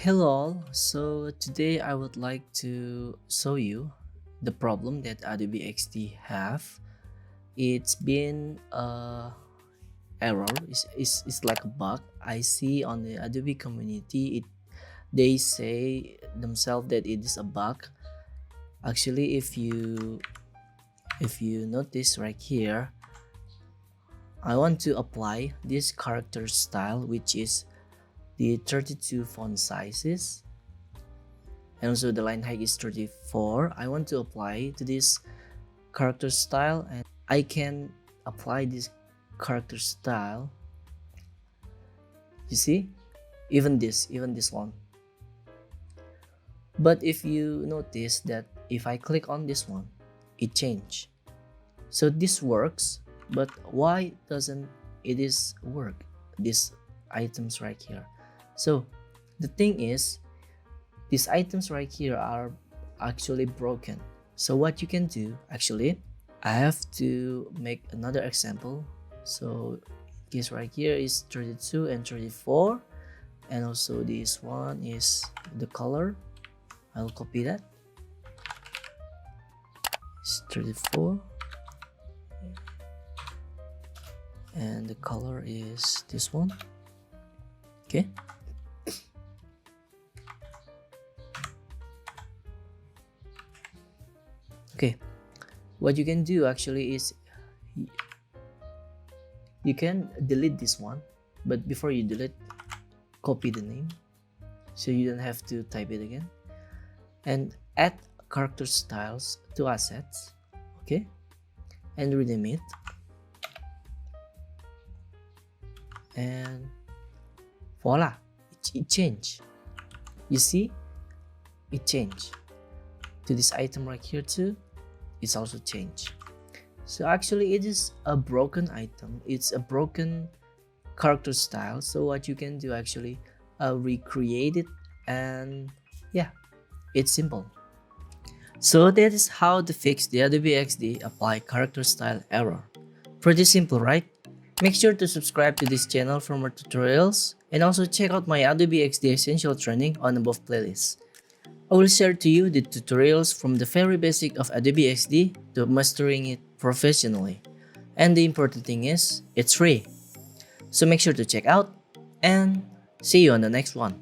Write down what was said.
Hello all. So today I would like to show you the problem that Adobe XD have. It's been a error. It's like a bug. I see on the Adobe community they say themselves that it is a bug. Actually, if you notice right here, I want to apply this character style, which is the 32 font sizes, and also the line height is 34. I want to apply to this character style, and I can apply this character style. You see, even this one. But if you notice that if I click on this one, it changed. So this works, but why doesn't it is work? These items right here. So the thing is, these items right here are actually broken. So what you can do, actually, I have to make another example. So this right here is 32 and 34, and also this one is the color. I'll copy that. It's 34, and the color is this one. Okay. Okay, what you can do actually is you can delete this one, but before you delete, copy the name so you don't have to type it again, and add character styles to assets. Okay, and rename it, and voila, it changed. You see, it changed to this item right here too. It's also changed. So actually it is a broken item, it's a broken character style. So what you can do, actually recreate it, and yeah, it's simple. So that is how to fix the Adobe XD apply character style error. Pretty simple, right? Make sure to subscribe to this channel for more tutorials, and also check out my Adobe XD essential training on above playlists. I will share to you the tutorials from the very basic of Adobe XD to mastering it professionally. And the important thing is, it's free. So make sure to check out, and see you on the next one.